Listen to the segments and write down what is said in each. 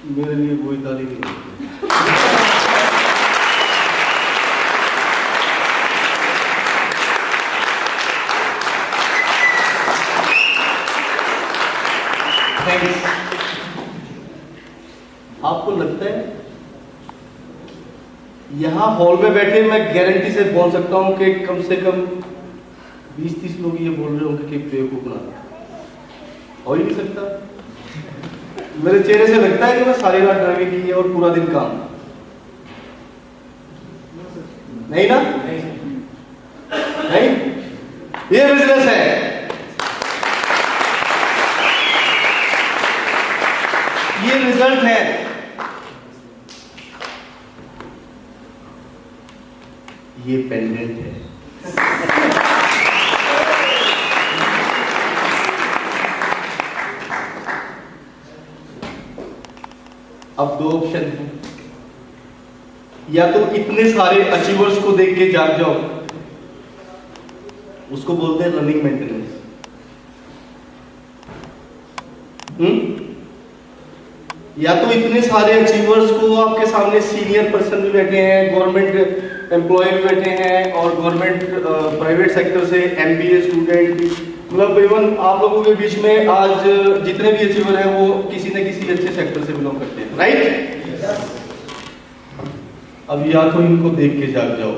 मेरे लिए कोई ताली नहीं होती। आपको लगता है यहां हॉल में बैठे मैं गारंटी से बोल सकता हूं कि कम से कम 20-30 लोग ये बोल रहे होंगे कि बेवकूफ ना हो ही नहीं सकता। मेरे चेहरे से लगता है कि मैं सारी रात ड्राइविंग की है और पूरा दिन काम। नहीं ना? नहीं, ये बिजनेस है। ये रिजल्ट है। ये पेंडेंट है। अब दो ऑप्शन है, या तो इतने सारे अचीवर्स को देख के जाग जाओ, उसको बोलते हैं रनिंग मेंटेनेंस। या तो इतने सारे अचीवर्स को आपके सामने सीनियर पर्सन भी बैठे हैं, गवर्नमेंट एम्प्लॉय भी बैठे हैं, और गवर्नमेंट प्राइवेट सेक्टर से एमबीए स्टूडेंट, मतलब इवन आप लोगों के बीच में आज जितने भी अचीवर हैं वो किसी न किसी अच्छे सेक्टर से बिलोंग करते हैं, राइट? अब या तो इनको देख के जाग जाओ,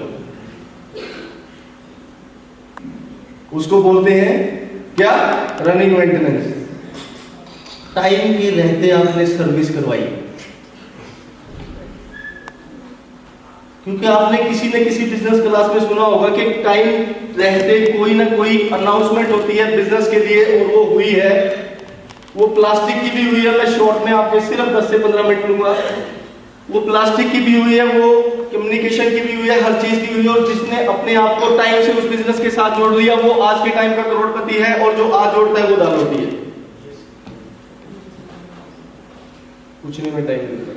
उसको बोलते हैं क्या? Running maintenance. टाइम के रहते आपने सर्विस करवाई, क्योंकि आपने किसी न किसी बिजनेस क्लास में सुना होगा कि टाइम रहते कोई ना कोई अनाउंसमेंट होती है बिजनेस के लिए, और वो हुई है, वो प्लास्टिक की भी हुई है। मैं शॉर्ट में आपको सिर्फ 10 से 15 मिनट लूंगा। वो प्लास्टिक की भी हुई है, वो कम्युनिकेशन की भी हुई है, हर चीज की हुई है। और जिसने अपने आप को टाइम से उस बिजनेस के साथ जोड़ लिया वो आज के टाइम का करोड़पति है, और जो आज जोड़ता है वो दानवती है। कुछ नहीं में टाइम मिलता,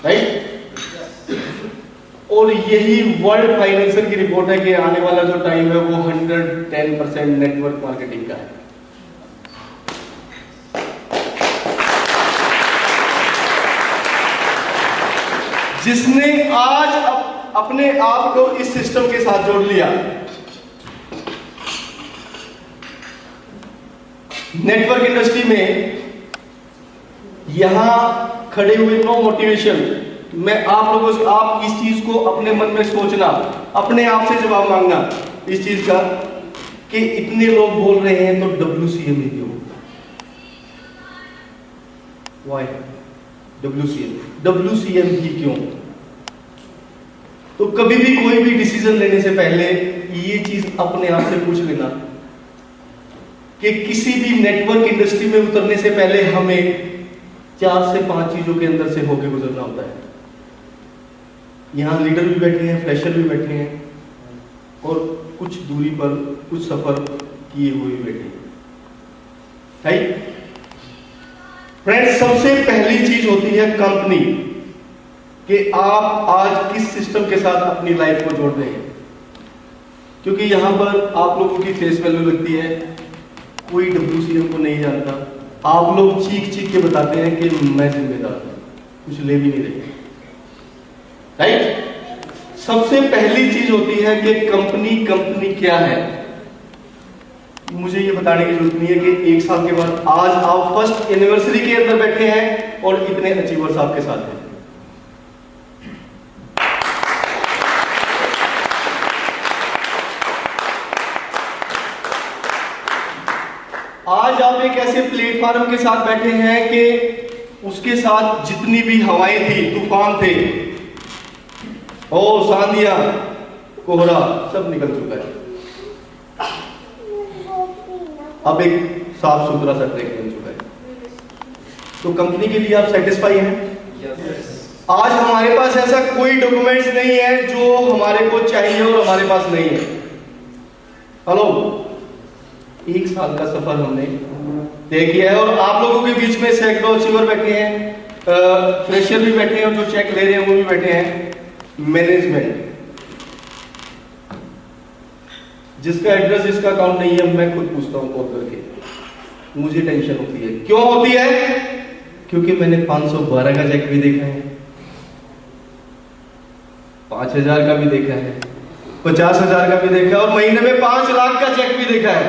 राइट? और यही वर्ल्ड फाइनेंशियल की रिपोर्ट है कि आने वाला जो टाइम है वो 110% नेटवर्क मार्केटिंग का है। जिसने आज अपने आप को इस सिस्टम के साथ जोड़ लिया, नेटवर्क इंडस्ट्री में, यहां खड़े हुए नो मोटिवेशन, मैं आप लोगों से, आप इस चीज को अपने मन में सोचना, अपने आप से जवाब मांगना इस चीज का कि इतने लोग बोल रहे हैं तो WCM ही क्यों? Why? WCM ही क्यों? तो कभी भी कोई भी डिसीजन लेने से पहले ये चीज अपने आप से पूछ लेना कि किसी भी नेटवर्क इंडस्ट्री में उतरने से पहले हमें 4 से 5 चीजों के अंदर से होके गुजरना होता है। यहां लीडर भी बैठे हैं, फ्रेशर भी बैठे हैं, और कुछ दूरी पर कुछ सफर किए हुए भी बैठे हैं, राइट? फ्रेंड्स, सबसे पहली चीज होती है कंपनी, कि आप आज किस सिस्टम के साथ अपनी लाइफ को जोड़ रहे हैं। क्योंकि यहां पर आप लोगों की फेस वैल्यू लगती है, कोई WCM को नहीं जानता। आप लोग चीख चीख के बताते हैं कि मैं जिम्मेदार हूं, कुछ ले भी नहीं रहे, राइट? सबसे पहली चीज होती है कि कंपनी क्या है। मुझे ये बताने की जरूरत नहीं है कि 1 साल के बाद आज आप फर्स्ट एनिवर्सरी के अंदर बैठे हैं और इतने अचीवर्स आपके साथ हैं। आज आप एक ऐसे प्लेटफॉर्म के साथ बैठे हैं कि उसके साथ जितनी भी हवाएं थी, तूफान थे, सांधिया, कोहरा, सब निकल चुका है। अब एक साफ सुथरा सा ट्रैक बन चुका है। तो कंपनी के लिए आप सेटिस्फाई हैं? आज हमारे पास ऐसा कोई डॉक्यूमेंट्स नहीं है जो हमारे को चाहिए और हमारे पास नहीं है। हेलो, 1 साल का सफर हमने तय किया है, और आप लोगों के बीच में सैकड़ों अचीवर बैठे हैं, फ्रेशर भी बैठे हैं, और जो चेक ले रहे हैं वो भी बैठे हैं। मैनेजमेंट, जिसका एड्रेस, जिसका अकाउंट नहीं है, मैं खुद पूछता हूं कॉल करके, मुझे टेंशन होती है। क्यों होती है? क्योंकि मैंने 512 का चेक भी देखा है, 5000 का भी देखा है, 50,000 का भी देखा है और महीने में 5 लाख का चेक भी देखा है।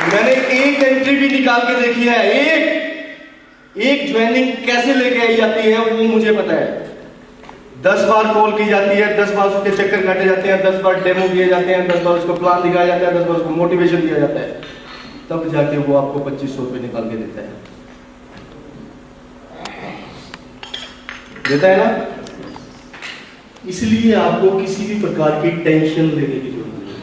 मैंने एक एंट्री भी निकाल के देखी है, एक ज्वाइनिंग कैसे लेके आई जाती है वो मुझे पता है। 10 बार कॉल की जाती है, 10 बार उसके चक्कर काटे जाते हैं, 10 बार डेमो किए जाते हैं, 10 बार उसको प्लान दिखाया जाता है, 10 बार उसको मोटिवेशन दिया जाता है, तब जाके वो आपको 2500 रुपये निकाल के देता है ना। इसलिए आपको किसी भी प्रकार की टेंशन लेने की जरूरत नहीं है,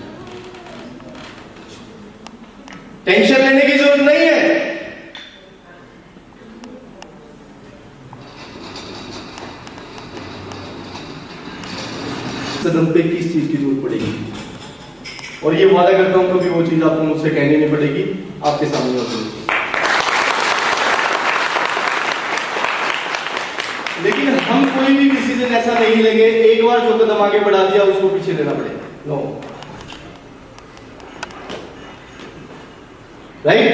टेंशन लेने की जरूरत नहीं है। सदन पे किस चीज की जरूरत पड़ेगी, और ये वादा करता हूं कभी वो चीज आपको मुझसे कहनी नहीं पड़ेगी, आपके सामने होगी। लेकिन हम कोई भी डिसीजन ऐसा नहीं लेंगे एक बार जो कदम आगे बढ़ा दिया उसको पीछे लेना पड़ेगा, नो, राइट।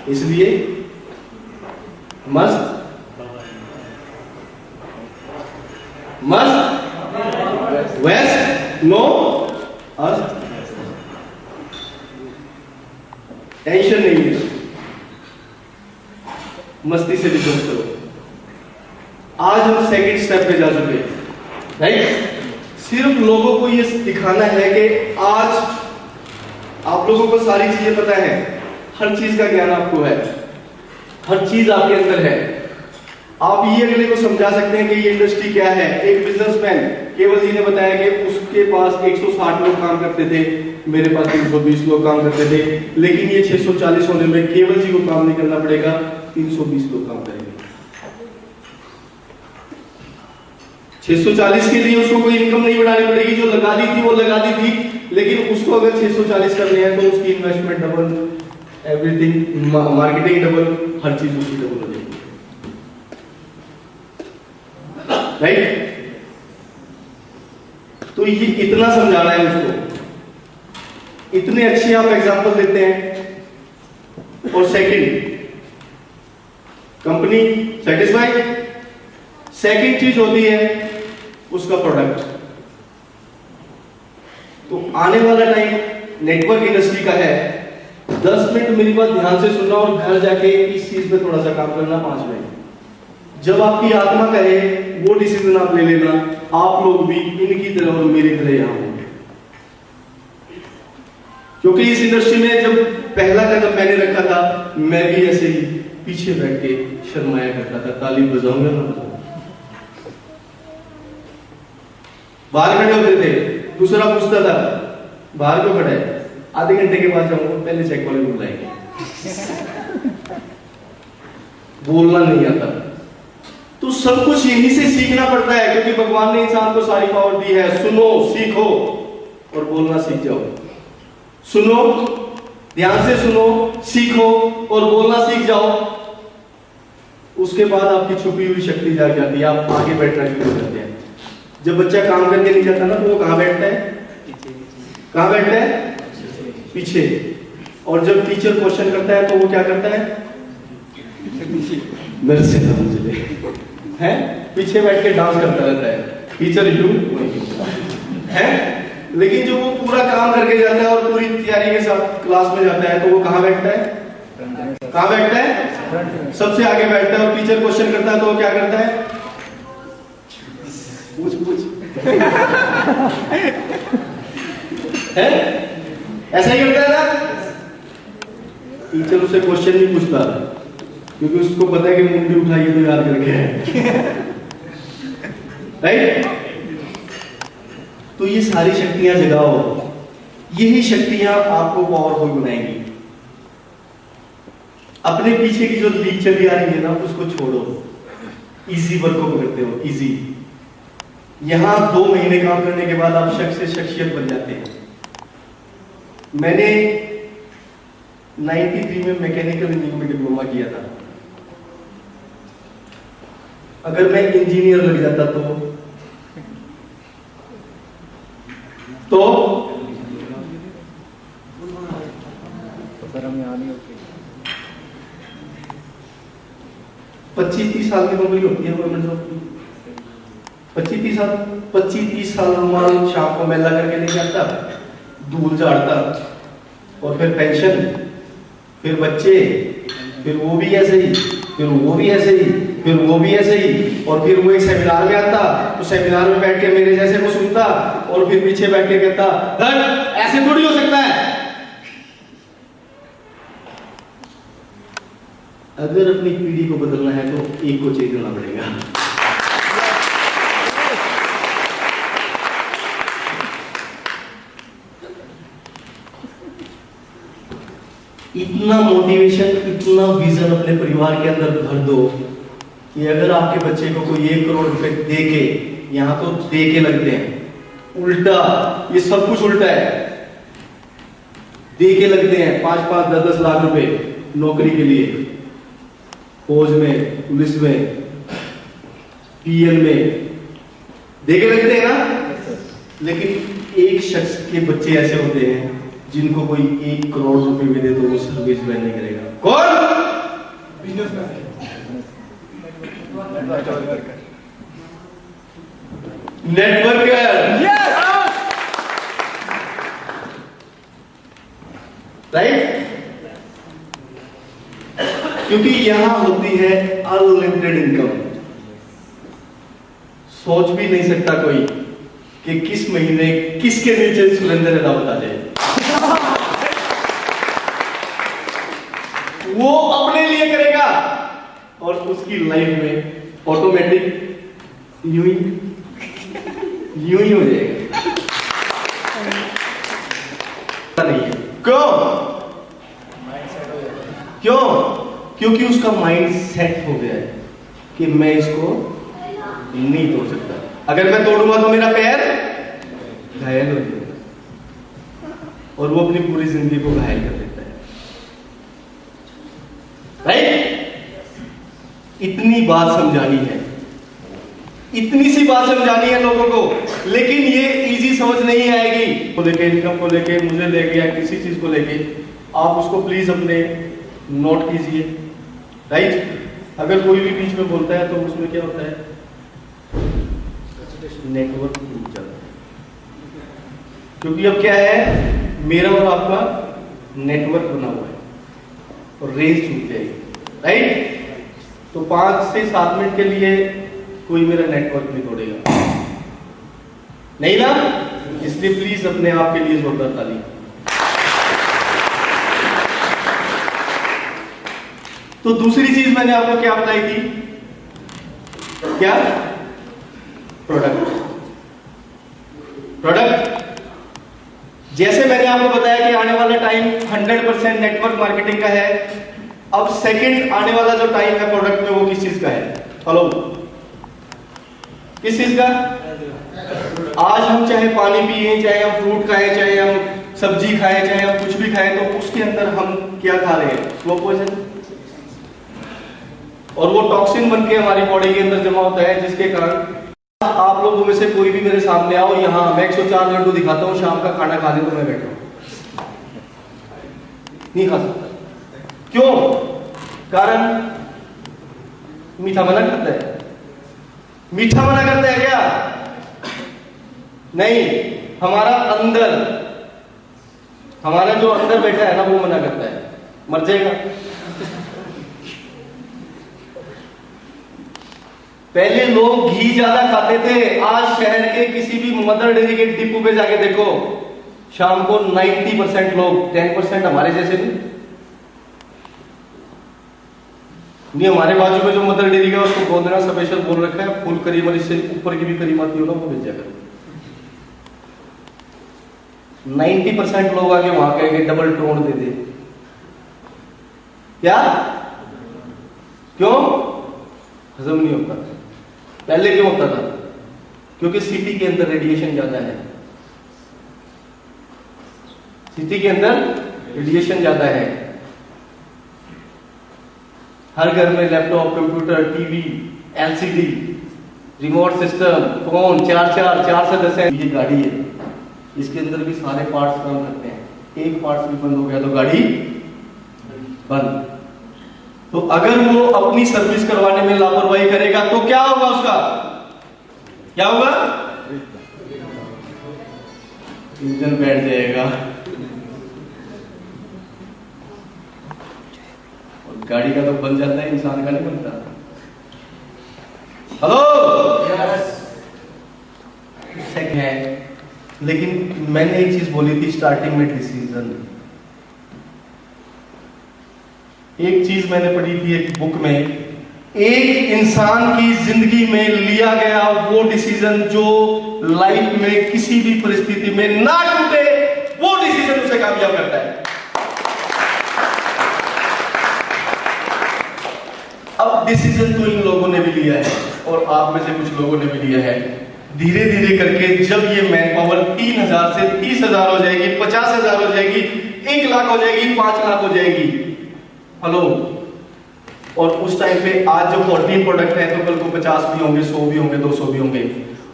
इसलिए मस्त वेस्ट नो अर्थ, टेंशन नहीं है, मस्ती से बिजनेस करो। आज हम सेकंड स्टेप पे जा चुके हैं, राइट। सिर्फ लोगों को ये दिखाना है कि आज आप लोगों को सारी चीजें पता है, हर चीज का ज्ञान आपको है, हर चीज आपके अंदर है। आप ये अगले को समझा सकते हैं कि ये इंडस्ट्री क्या है। एक बिजनेसमैन केवल जी ने बताया कि उसके पास 160 लोग काम करते थे, मेरे पास 320 लोग काम करते थे, लेकिन ये 640 होने में केवल जी को काम नहीं करना पड़ेगा, 320 लोग काम करेंगे। 640 के लिए उसको कोई इनकम नहीं बढ़ानी पड़ेगी, जो लगा दी थी वो लगा दी थी, लेकिन उसको अगर 640 करने हैं तो उसकी investment double, everything, marketing double, हर चीज उसकी डबल हो जाएगी, राइट। तो ये इतना समझाना है उसको, इतने अच्छे आप एग्जांपल देते हैं। और सेकंड, कंपनी सेटिस्फाइड, सेकंड चीज होती है उसका प्रोडक्ट। तो आने वाला टाइम नेटवर्क इंडस्ट्री का है, 10 मिनट मेरी बात ध्यान से सुनना और घर जाके इस चीज पे थोड़ा सा काम करना 5 मिनट। जब आपकी आत्मा कहे वो डिसीजन आप ले लेना, आप लोग भी इनकी तरह और मेरी तरह यहां होंगे। क्योंकि इस इंडस्ट्री में जब पहला कदम मैंने रखा था, मैं भी ऐसे ही पीछे बैठ के शर्माया करता था, ताली बजाऊंगा ना बजाऊंगा, बाहर खड़े होते थे, दूसरा पूछता था बाहर क्यों खड़ा है, आधे घंटे के बाद जाऊंगा, पहले चेक वाले को बुलाएंगे। बोलना नहीं आता। तो सब कुछ यहीं से सीखना पड़ता है, क्योंकि भगवान ने इंसान को सारी पावर दी है। सुनो, सीखो और बोलना सीख जाओ। सुनो, ध्यान से सुनो, सीखो और बोलना सीख जाओ। उसके बाद आपकी छुपी हुई शक्ति जाग जाती है, आप आगे बैठना शुरू कर देते हैं। जब बच्चा काम करके नहीं जाता ना, तो वो कहां बैठता है? कहां बैठता है? पीछे। और जब टीचर क्वेश्चन करता है तो वो क्या करता है? मेरे से समझ ले, हैं? पीछे बैठ के डांस करता रहता है, टीचर यू है। लेकिन जब वो पूरा काम करके जाता है और पूरी तैयारी के साथ क्लास में जाता है, तो वो कहां बैठता है? कहां बैठता है? सबसे आगे बैठता है। और टीचर क्वेश्चन करता है तो वो क्या करता है? पूछ है, ऐसा ही करता है ना। टीचर उससे क्वेश्चन नहीं पूछता, क्योंकि उसको पता है कि मुंडी उठाइए तो याद करके है, राइट। तो ये सारी शक्तियां जगाओ, यही शक्तियां आपको पावरफुल बनाएंगी। अपने पीछे की जो लीक चली आ रही है ना, उसको छोड़ो, इजी वर्क को करते हो, इजी। यहां 2 महीने काम करने के बाद आप शख्स से शख्सियत बन जाते हैं। मैंने 93 में मैकेनिकल इंजीनियरिंग में डिप्लोमा किया था। अगर मैं इंजीनियर लग जाता तो 25-30 साल की नौकरी होती है गवर्नमेंट जॉब की। 25-30 साल रुमाल शाम को मेला करके लेके आता, धूल झाड़ता, और फिर पेंशन, फिर बच्चे, फिर वो भी ऐसे ही, फिर वो भी ऐसे ही, फिर वो भी ऐसे ही, और फिर वो एक सेमिनार में आता तो सेमिनार में बैठ के मेरे जैसे को सुनता और फिर पीछे बैठ के कहता धन ऐसे थोड़ी हो सकता है। अगर अपनी पीढ़ी को बदलना है तो एक को चेंज करना पड़ेगा। इतना मोटिवेशन, इतना विजन अपने परिवार के अंदर भर दो कि अगर आपके बच्चे को कोई 1 करोड़ रुपए दे के, यहां तो दे के लगते हैं, उल्टा ये सब कुछ उल्टा है, दे के लगते हैं 5-5, 10-10 लाख रुपए नौकरी के लिए, फौज में, पुलिस में, पीएल में दे के लगते हैं ना। लेकिन एक शख्स के बच्चे ऐसे होते हैं जिनको कोई 1 करोड़ रुपए भी दे तो वो सर्विस मैन नहीं करेगा। कौन? Businessman, networker, right? क्योंकि यहां होती है अनलिमिटेड इनकम। सोच भी नहीं सकता कोई कि किस महीने किसके नीचे सुरेंद्र रावत आ जाए। वो अपने लिए करेगा और उसकी लाइफ में ऑटोमेटिक यूं ही हो जाएगा। नहीं है। क्यों? क्योंकि उसका माइंड सेट हो गया है कि मैं इसको नहीं तोड़ सकता। अगर मैं तोड़ूंगा तो मेरा पैर घायल हो जाएगा और वो अपनी पूरी जिंदगी को घायल कर देता है, राइट? इतनी बात समझानी है, इतनी सी बात समझानी है लोगों को, लेकिन ये इजी समझ नहीं आएगी। को लेके, इनकम को लेके, मुझे लेके या किसी चीज को लेके, आप उसको प्लीज अपने नोट कीजिए, राइट? अगर कोई भी बीच में बोलता है तो उसमें क्या होता है, नेटवर्क टूट जाता है। क्योंकि अब क्या है, मेरा और आपका नेटवर्क बना हुआ है और रेंज छूट जाएगी, राइट? तो 5 से 7 मिनट के लिए कोई मेरा नेटवर्क नहीं तोड़ेगा, नहीं ना? इसलिए प्लीज अपने आप के लिए जोरदार ताली। तो दूसरी चीज मैंने आपको क्या बताई थी? क्या? प्रोडक्ट। जैसे मैंने आपको बताया कि आने वाला टाइम 100% नेटवर्क मार्केटिंग का है। अब सेकंड आने वाला जो टाइम है प्रोडक्ट में, वो किस चीज का है? हेलो, किस चीज का? आज हम चाहे पानी पिए, चाहे हम फ्रूट खाएं, चाहे हम सब्जी खाएं, चाहे हम कुछ भी खाएं, तो उसके अंदर हम क्या खा रहे हैं? Slow poison. और वो टॉक्सिन बन के हमारी बॉडी के अंदर जमा होता है, जिसके कारण आप लोगों में से कोई भी मेरे सामने आओ, यहाँ मैं 104 लड्डू दिखाता हूँ, शाम का खाना खाने तो मैं बैठा हूं, नहीं खा सकता। क्यों? कारण मीठा मना करता है। मीठा मना करता है क्या? नहीं, हमारा अंदर, हमारा जो अंदर बैठा है ना, वो मना करता है, मर जाएगा। पहले लोग घी ज्यादा खाते थे, आज शहर के किसी भी मदर डेयरी के डिपो पे जाके देखो, शाम को 90% लोग, 10% हमारे जैसे नहीं, हमारे बाजू में जो मदर डेयरी का, उसको बोल देना, स्पेशल बोल रखा है, फुल करीम और इससे ऊपर की भी करीम आती हो ना, वो भेज जाकर। 90% लोग आगे वहां कहेंगे डबल टोन दे दे। क्या? क्यों? हजम नहीं होता। पहले क्यों होता था? क्योंकि सिटी के अंदर रेडिएशन ज्यादा है। सिटी के अंदर रेडिएशन ज्यादा है। हर घर में laptop, computer, TV, LCD, remote system, phone, चार सदस्य। ये गाड़ी है, इसके अंदर भी सारे पार्ट्स काम करते हैं। एक पार्ट्स भी बंद हो गया तो गाड़ी बंद। तो अगर वो अपनी सर्विस करवाने में लापरवाही करेगा तो क्या होगा उसका? क्या होगा? इंजन बैठ जाएगा और गाड़ी का तो बन जाता है, इंसान का नहीं बनता। हेलो है, लेकिन मैंने एक चीज बोली थी स्टार्टिंग में, डिसीजन। एक चीज मैंने पढ़ी थी एक बुक में, एक इंसान की जिंदगी में लिया गया वो डिसीजन जो लाइफ में किसी भी परिस्थिति में ना टूटे, वो डिसीजन उसे कामयाब करता है। अब डिसीजन तो इन लोगों ने भी लिया है और आप में से कुछ लोगों ने भी लिया है। धीरे धीरे करके जब ये मैन पावर 3000 से 30,000 हो जाएगी, 50,000 हो जाएगी, 1 लाख हो जाएगी, 5 लाख हो जाएगी, हेलो, और उस टाइम पे आज जो 14 प्रोडक्ट है तो कल को 50 भी होंगे, 100 भी होंगे, 200 भी होंगे,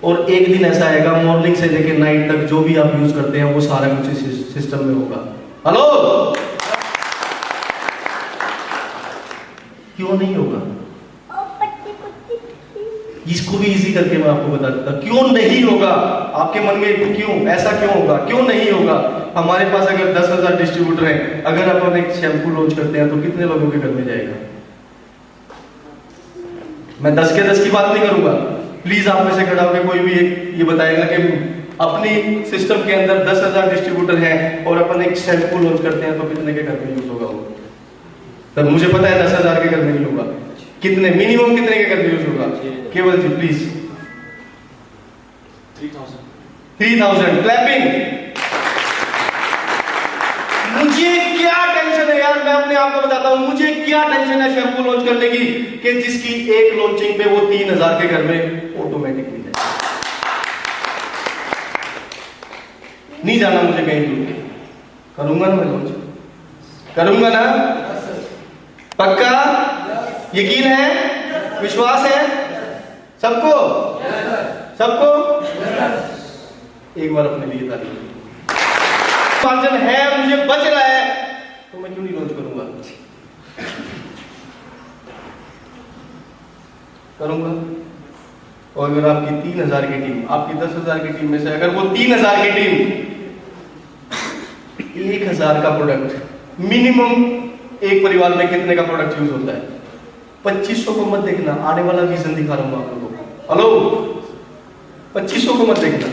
और एक दिन ऐसा आएगा मॉर्निंग से लेकर नाइट तक जो भी आप यूज करते हैं वो सारा कुछ इस सिस्टम में होगा। हेलो, क्यों नहीं होगा? इसको भी इजी करके मैं आपको बता देता क्यों नहीं होगा। आपके मन में क्यों ऐसा क्यों होगा, क्यों नहीं होगा? हमारे पास अगर 10,000 डिस्ट्रीब्यूटर हैं, अगर अपन एक शैम्पू लॉन्च करते हैं तो कितने लोगों के घर में जाएगा? मैं 10 के 10 की बात नहीं करूंगा, प्लीज आप में से खड़ा होकर कोई भी एक ये बताएगा कि अपनी सिस्टम के अंदर 10,000 डिस्ट्रीब्यूटर हैं और अपन एक शैम्पू लॉन्च करते हैं तो कितने के घर में यूज होगा वो? तब मुझे पता है 10,000 के घर में नहीं होगा, कितने मिनिमम कितने के घर में यूज होगा? केवल जी प्लीज 3,000 क्लैपिंग। मुझे क्या टेंशन है यार, मैं अपने आप को बताता हूं, मुझे क्या टेंशन है शैम्पू लॉन्च करने की कि जिसकी एक लॉन्चिंग पे वो 3,000 के घर में ऑटोमेटिकली जाए। नहीं जाना मुझे कहीं दूर, करूंगा ना मैं लॉन्च, करूंगा ना, पक्का? यकीन है, विश्वास है सबको? सबको एक बार अपने लिए ताली। मार्जिन है, मुझे बच रहा है तो मैं क्यों नहीं लॉन्च करूंगा? करूंगा। और अगर आपकी 3,000 की टीम, आपकी 10,000 की टीम में से अगर वो 3,000 की टीम 1,000 का प्रोडक्ट, मिनिमम एक परिवार में कितने का प्रोडक्ट यूज होता है? 2500 को मत देखना, आने वाला विजन दिखा रहा हूं आप लोगों को। हेलो, 2500 को मत देखना,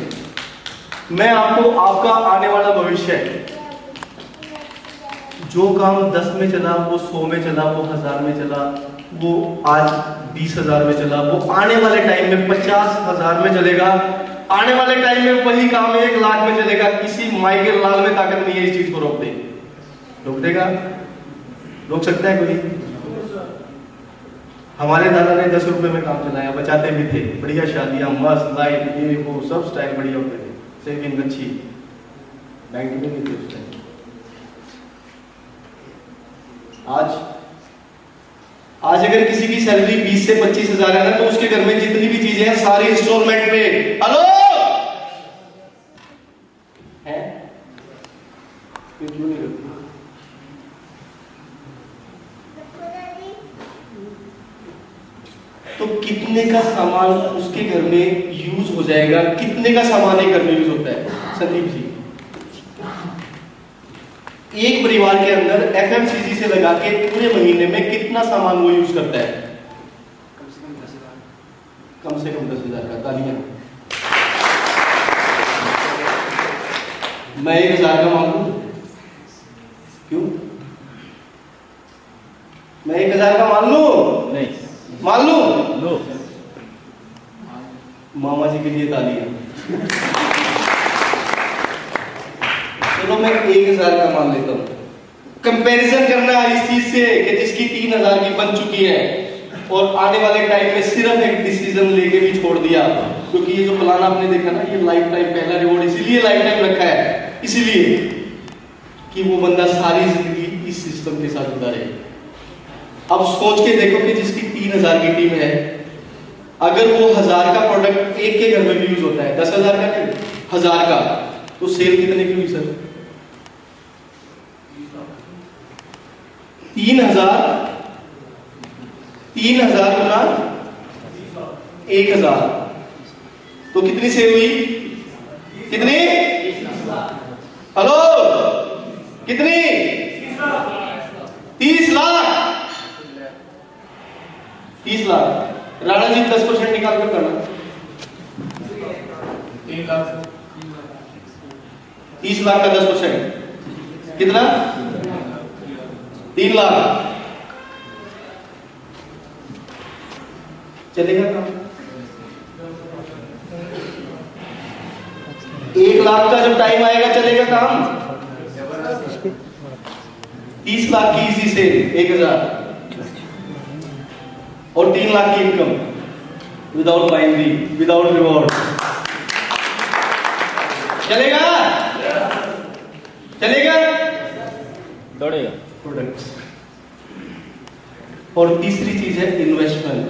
मैं आपको आपका आने वाला भविष्य, जो काम 10 में चला, वो 100 में चला, वो 1000 में चला, वो आज 20,000 में चला, वो आने वाले टाइम में 50,000 में चलेगा, आने वाले टाइम में वही काम 1 लाख में चलेगा। किसी माइकल लाल में ताकत नहीं है इस चीज को रोक दे। रोक देगा? रोक सकता है कोई? हमारे दादा ने 10 रुपए में काम चलाया, बचाते भी थे, बढ़िया शादियां, मस्त लाइट, ये वो सब स्टाइल बढ़िया होते थे, सेविंग अच्छी, बैंक में भी थे उस टाइम। आज अगर किसी की सैलरी 20 से 25,000 है ना, तो उसके घर में जितनी भी चीजें हैं सारी इंस्टॉलमेंट पे। हेलो है? क्यों नहीं करती? तो कितने का सामान उसके घर में यूज हो जाएगा? कितने का सामान एक घर में यूज होता है संदीप जी? एक परिवार के अंदर एफएमसीजी से लगा के पूरे महीने में कितना सामान वो यूज करता है? कम से कम 10,000 का। तालियां। मैं 1,000 का मान लूं? क्यों? मैं 1,000 का मान लूं? नहीं मान लूं? लो, मामा जी के लिए तालियां। चलो मैं 1,000 का मान लेता हूं। कंपैरिजन करना इस चीज से कि जिसकी 3,000 की बन चुकी है और आने वाले टाइम में सिर्फ एक डिसीजन लेके भी छोड़ दिया, क्योंकि ये जो प्लान आपने देखा ना, ये लाइफ टाइम पहला रिवॉर्ड इसीलिए लाइफ टाइम रखा है, इसीलिए कि वो बंदा सारी जिंदगी इस सिस्टम के साथ जुड़ा रहे। अब सोच के देखो कि जिसकी 3,000 की टीम है, अगर वो 1,000 का प्रोडक्ट एक के घर में भी यूज होता है, 10,000 का नहीं 1,000 का, तो सेल कितने की हुई सर? 3,000 3000 गुना 1000 तो कितनी सेल हुई? कितनी? हेलो, कितनी? 30 लाख। 30 लाख। राणा जी 10% निकाल कर करना। 30 लाख का 10% कितना? 3 लाख। चलेगा काम? 1 लाख का जब टाइम आएगा चलेगा काम? 30 लाख की इसी से 1000 और 3 लाख की income without binary, without reward. चलेगा? चलेगा? दौड़ेगा। प्रोडक्ट्स। और तीसरी चीज है इन्वेस्टमेंट।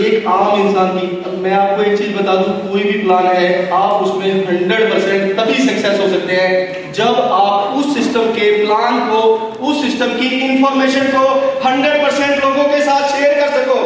एक आम इंसान की, अब मैं आपको एक चीज बता दूं, कोई भी प्लान है आप उसमें 100% तभी सक्सेस हो सकते हैं जब आप उस सिस्टम के प्लान को, उस सिस्टम की इंफॉर्मेशन को 100% लोगों के साथ शेयर कर सको।